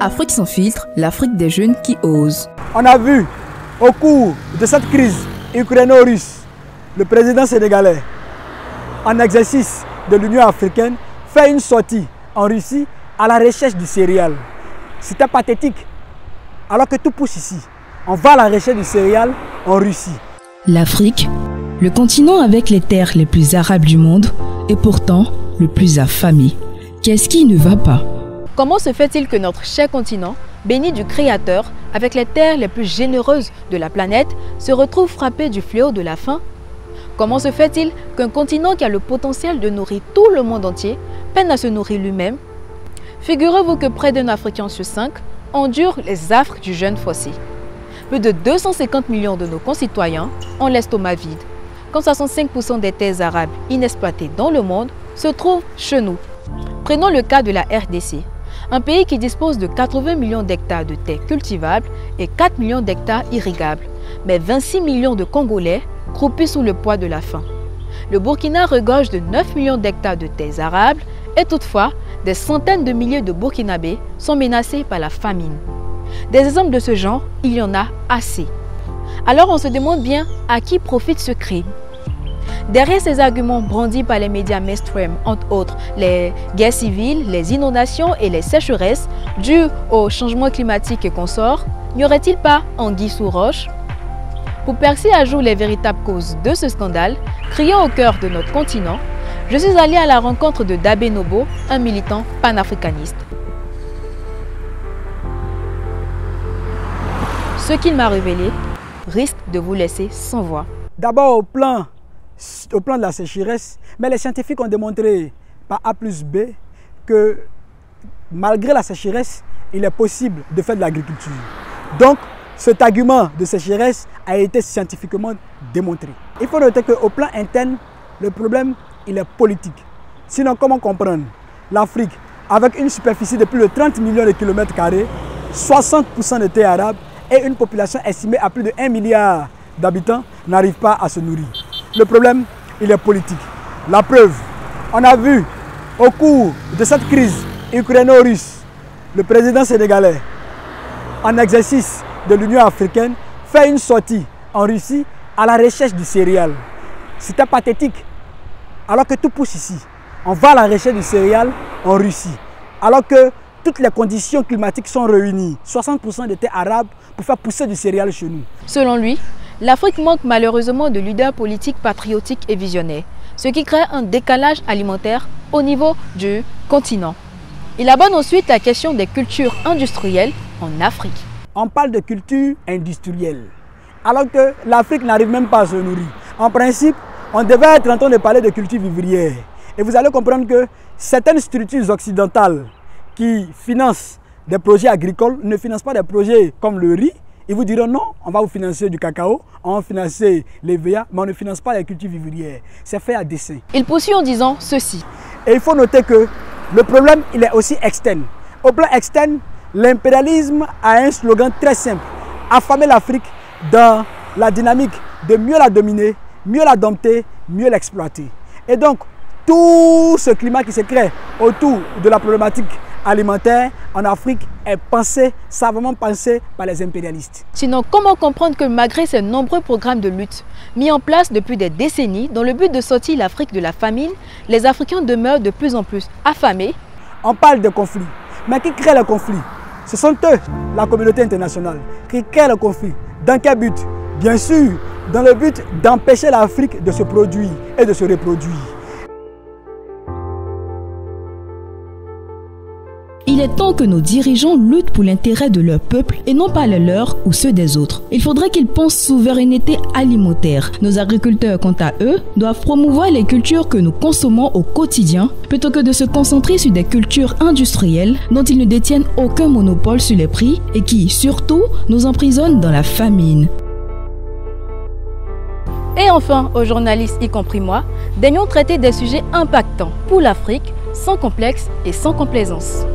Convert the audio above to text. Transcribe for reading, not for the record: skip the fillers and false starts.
Afrique sans filtre, l'Afrique des jeunes qui osent. On a vu au cours de cette crise ukraino-russe, le président sénégalais, en exercice de l'Union africaine, fait une sortie en Russie à la recherche du céréal. C'était pathétique. Alors que tout pousse ici, on va à la recherche du céréal en Russie. L'Afrique, le continent avec les terres les plus arables du monde, et pourtant le plus affamé. Qu'est-ce qui ne va pas? Comment se fait-il que notre cher continent, béni du Créateur, avec les terres les plus généreuses de la planète, se retrouve frappé du fléau de la faim? Comment se fait-il qu'un continent qui a le potentiel de nourrir tout le monde entier peine à se nourrir lui-même? Figurez-vous que près d'un Africain sur 5 endure les affres du jeûne forcé. Plus de 250 millions de nos concitoyens ont l'estomac vide, quand 65% des terres arables inexploitées dans le monde se trouvent chez nous. Prenons le cas de la RDC, un pays qui dispose de 80 millions d'hectares de terres cultivables et 4 millions d'hectares irrigables, mais 26 millions de Congolais croupis sous le poids de la faim. Le Burkina regorge de 9 millions d'hectares de terres arables et toutefois, des centaines de milliers de Burkinabés sont menacés par la famine. Des exemples de ce genre, il y en a assez. Alors on se demande bien à qui profite ce crime. Derrière ces arguments brandis par les médias mainstream, entre autres les guerres civiles, les inondations et les sécheresses dues au changement climatique et consorts, n'y aurait-il pas anguille sous roche? Pour percer à jour les véritables causes de ce scandale, criant au cœur de notre continent, je suis allé à la rencontre de Dabé Nobo, un militant panafricaniste. Ce qu'il m'a révélé risque de vous laisser sans voix. D'abord au plan de la sécheresse, mais les scientifiques ont démontré par A plus B que malgré la sécheresse, il est possible de faire de l'agriculture. Donc, cet argument de sécheresse a été scientifiquement démontré. Il faut noter qu'au plan interne, le problème il est politique. Sinon, comment comprendre l'Afrique, avec une superficie de plus de 30 millions de kilomètres carrés, 60% de terres arables et une population estimée à plus de 1 milliard d'habitants, n'arrive pas à se nourrir. Le problème, il est politique. La preuve, on a vu au cours de cette crise ukraino-russe, le président sénégalais, en exercice de l'Union africaine, fait une sortie en Russie à la recherche du céréal. C'était pathétique. Alors que tout pousse ici, on va à la recherche du céréal en Russie. Alors que toutes les conditions climatiques sont réunies, 60% des terres arabes pour faire pousser du céréal chez nous. Selon lui, l'Afrique manque malheureusement de leaders politiques patriotiques et visionnaires, ce qui crée un décalage alimentaire au niveau du continent. Il aborde ensuite la question des cultures industrielles en Afrique. On parle de culture industrielle, alors que l'Afrique n'arrive même pas à se nourrir. En principe, on devait être en train de parler de culture vivrière. Et vous allez comprendre que certaines structures occidentales qui financent des projets agricoles ne financent pas des projets comme le riz. Ils vous diront non, on va vous financer du cacao, on va financer les VA, mais on ne finance pas les cultures vivrières. C'est fait à dessein. Il poursuit en disant ceci. Et il faut noter que le problème, il est aussi externe. Au plan externe, l'impérialisme a un slogan très simple. Affamer l'Afrique dans la dynamique de mieux la dominer, mieux la dompter, mieux l'exploiter. Et donc, tout ce climat qui se crée autour de la problématique alimentaire en Afrique est savamment pensé par les impérialistes. Sinon, comment comprendre que malgré ces nombreux programmes de lutte mis en place depuis des décennies dans le but de sortir l'Afrique de la famine, les Africains demeurent de plus en plus affamés? On parle de conflits, mais qui crée le conflit? Ce sont eux, la communauté internationale, qui crée le conflit. Dans quel but? Bien sûr, dans le but d'empêcher l'Afrique de se produire et de se reproduire. Il est temps que nos dirigeants luttent pour l'intérêt de leur peuple et non pas les leurs ou ceux des autres. Il faudrait qu'ils pensent souveraineté alimentaire. Nos agriculteurs, quant à eux, doivent promouvoir les cultures que nous consommons au quotidien plutôt que de se concentrer sur des cultures industrielles dont ils ne détiennent aucun monopole sur les prix et qui, surtout, nous emprisonnent dans la famine. Et enfin, aux journalistes, y compris moi, daignons traiter des sujets impactants pour l'Afrique, sans complexe et sans complaisance.